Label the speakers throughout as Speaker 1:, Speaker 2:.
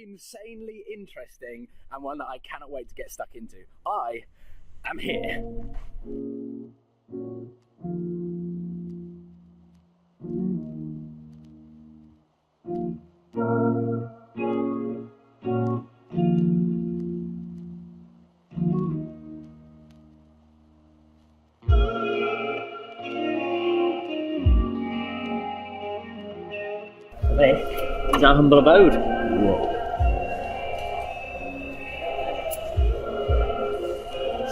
Speaker 1: insanely interesting and one that I cannot wait to get stuck into. I am here.
Speaker 2: This is our humble abode.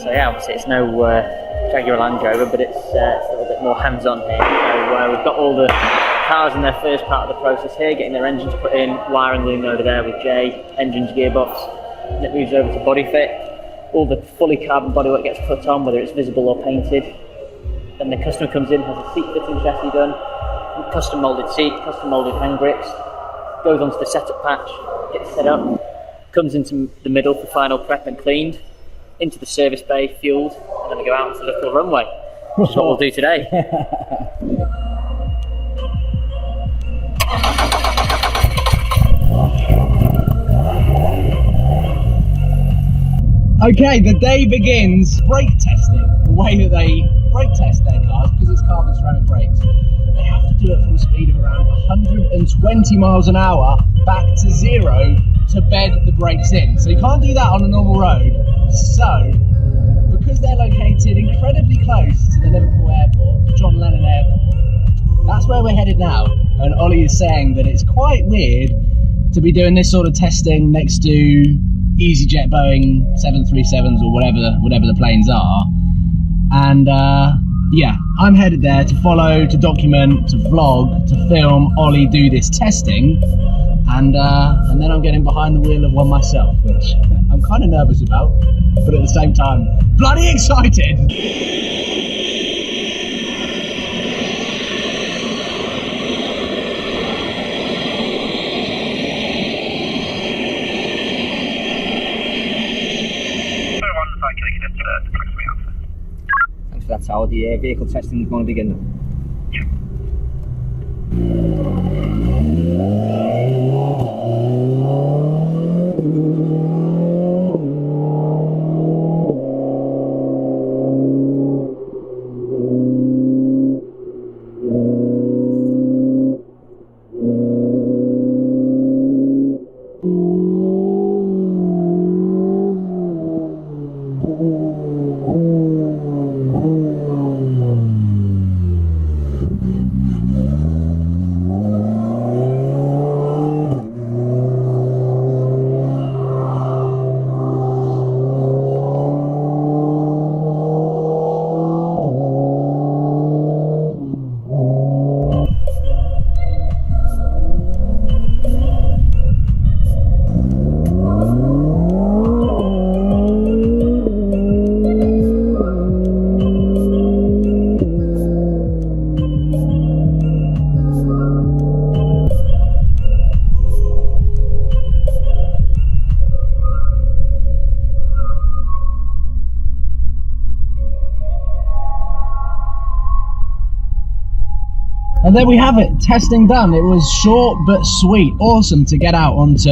Speaker 2: So yeah, obviously it's no Jaguar Land Rover, but it's a little bit more hands-on here. So we've got all the cars in their first part of the process here, getting their engines put in, wiring them over there with Jay, engines, gearbox, and it moves over to body fit. All the fully carbon bodywork gets put on, whether it's visible or painted. Then the customer comes in, has a seat fitting chassis done, custom moulded seat, custom moulded hand grips, goes onto the setup patch, gets set up, comes into the middle for final prep and cleaned, into the service bay, fueled, and then we go out onto the Liverpool runway, which is what we'll do today.
Speaker 1: Okay, the day begins brake testing. The way that they brake test their cars, because it's carbon ceramic brakes, they have to do it from a speed of around 120 miles an hour back to zero to bed the brakes in. So you can't do that on a normal road. So, because they're located incredibly close to the Liverpool airport, John Lennon Airport, that's where we're headed now. And Ollie is saying that it's quite weird to be doing this sort of testing next to EasyJet Boeing 737s or whatever the planes are. And yeah, I'm headed there to follow, to document, to vlog, to film Ollie do this testing, and then I'm getting behind the wheel of one myself, which I'm kind of nervous about, but at the same time, bloody excited!
Speaker 2: That's how the vehicle testing is going to begin.
Speaker 1: And there we have it, testing done. It was short but sweet. Awesome to get out onto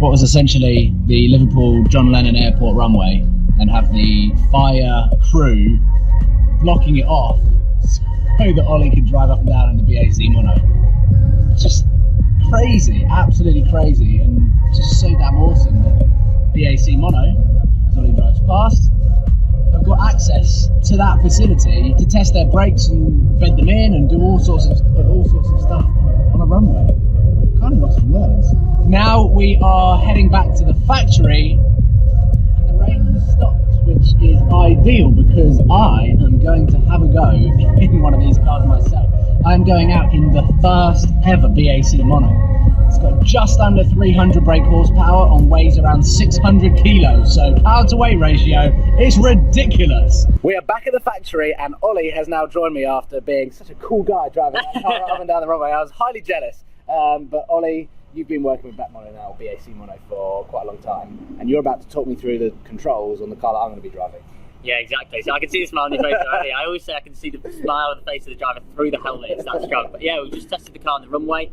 Speaker 1: what was essentially the Liverpool John Lennon Airport runway and have the fire crew blocking it off so that Ollie could drive up and down in the BAC Mono. Just crazy, absolutely crazy, and just so damn awesome that BAC Mono, as Ollie drives past, have got access to that facility to test their brakes and bed them in and do all sorts of stuff on a runway. Kind of lost for words. Now we are heading back to the factory, and the rain has stopped, which is ideal because I am going to have a go in one of these cars myself. I am going out in the first ever BAC Mono. It's got just under 300 brake horsepower and weighs around 600 kilos, so power to weight ratio is ridiculous. We are back at the factory and Ollie has now joined me after being such a cool guy driving that car up and down the runway. I was highly jealous, but Ollie, you've been working with BAC Mono now, BAC Mono, for quite a long time, and you're about to talk me through the controls on the car that I'm going to be driving.
Speaker 2: Yeah, exactly. So I can see the smile on your face already. I always say I can see the smile on the face of the driver through the helmet. It's that strong. But yeah, we just tested the car on the runway.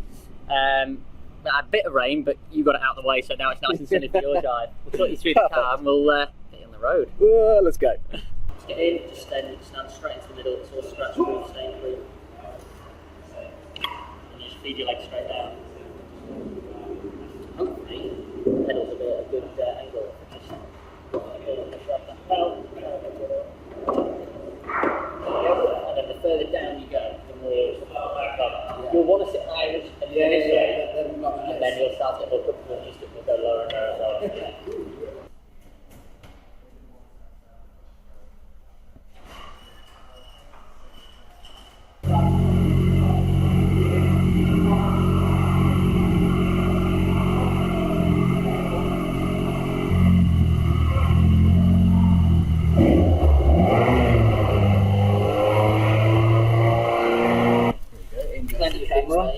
Speaker 2: a bit of rain, but you got it out of the way, so now it's nice and sunny for your drive. We'll talk you through the car and we'll get you on the road.
Speaker 1: Let's go.
Speaker 2: Just get in, just stand straight into the middle, it's all scratch proof, stain proof. And you just feed your legs straight down. Hopefully, the pedal's a good angle. Just push off that pedal. And then the further down you go, the more you'll want to sit higher and then you'll start to get more comfortable and you will go lower and lower and lower.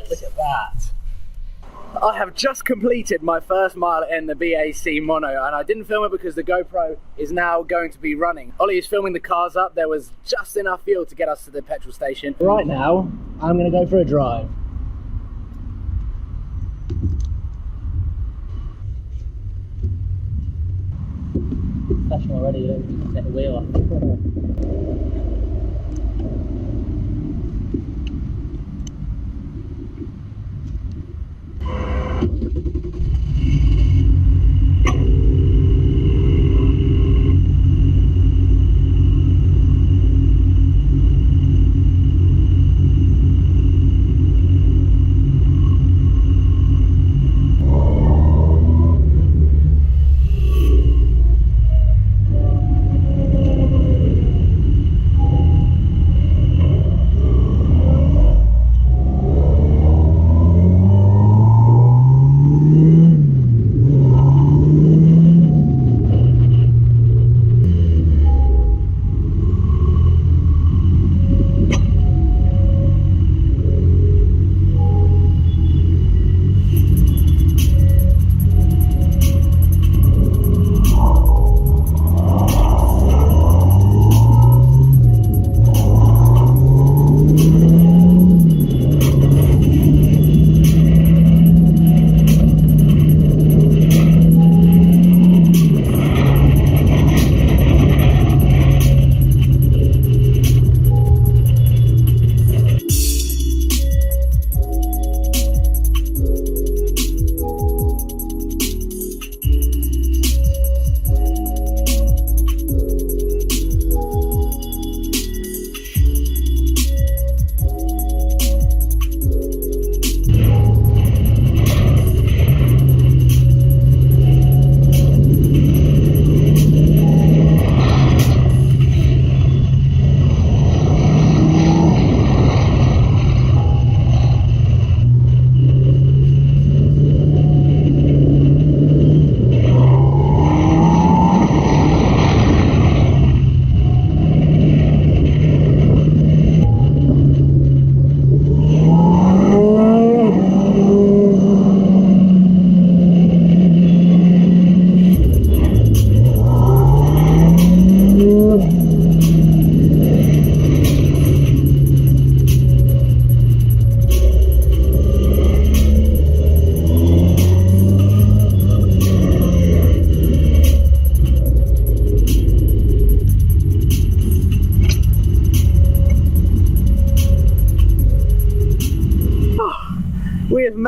Speaker 1: Look at that. I have just completed my first mile in the BAC Mono, and I didn't film it because the GoPro is now going to be running. Ollie is filming the cars up. There was just enough fuel to get us to the petrol station. Right now, I'm going to go for a drive.
Speaker 2: Professional already, you don't need to take the wheel off.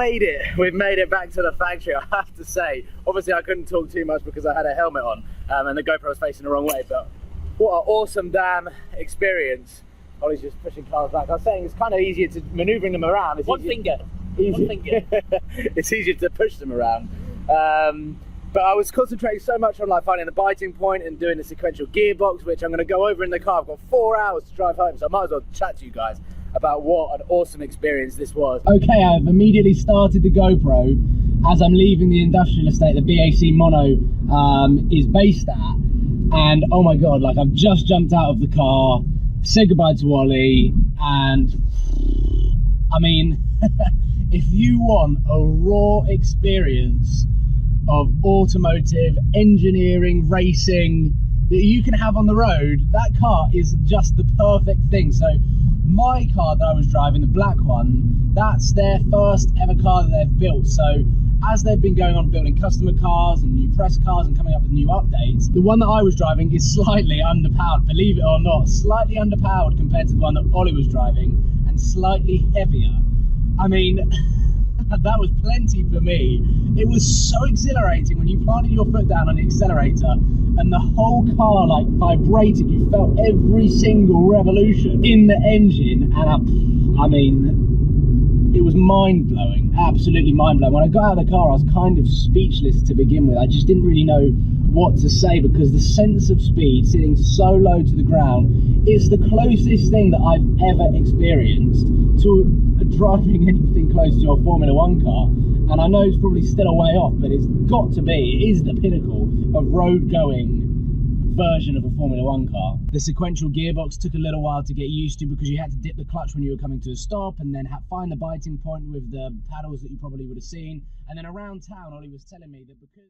Speaker 1: made it. We've made it back to the factory, I have to say. Obviously I couldn't talk too much because I had a helmet on and the GoPro was facing the wrong way, but what an awesome damn experience. Ollie's just pushing cars back. I was saying it's kind of easier to manoeuvring them around. It's
Speaker 2: One finger.
Speaker 1: It's easier to push them around. But I was concentrating so much on like finding the biting point and doing the sequential gearbox, which I'm going to go over in the car. I've got 4 hours to drive home, so I might as well chat to you guys about what an awesome experience this was. Okay, I've immediately started the GoPro as I'm leaving the industrial estate the BAC Mono is based at, and oh my god, like I've just jumped out of the car, said goodbye to Ollie, and I mean, if you want a raw experience of automotive engineering racing that you can have on the road, that car is just the perfect thing. So my car that I was driving, the black one, That's their first ever car that they've built. So as they've been going on building customer cars and new press cars and coming up with new updates, the one that I was driving is slightly underpowered, believe it or not, slightly underpowered compared to the one that Ollie was driving, and slightly heavier. I mean, that was plenty for me. It was so exhilarating when you planted your foot down on the accelerator and the whole car like vibrated. You felt every single revolution in the engine, and I mean, it was mind-blowing, absolutely mind-blowing. When I got out of the car, I was kind of speechless to begin with. I just didn't really know what to say, because the sense of speed sitting so low to the ground is the closest thing that I've ever experienced to driving anything close to a Formula 1 car. And I know it's probably still a way off, but it's got to be. It is the pinnacle of road-going version of a Formula 1 car. The sequential gearbox took a little while to get used to, because you had to dip the clutch when you were coming to a stop, and then find the biting point with the paddles that you probably would have seen. And then around town, Ollie was telling me that because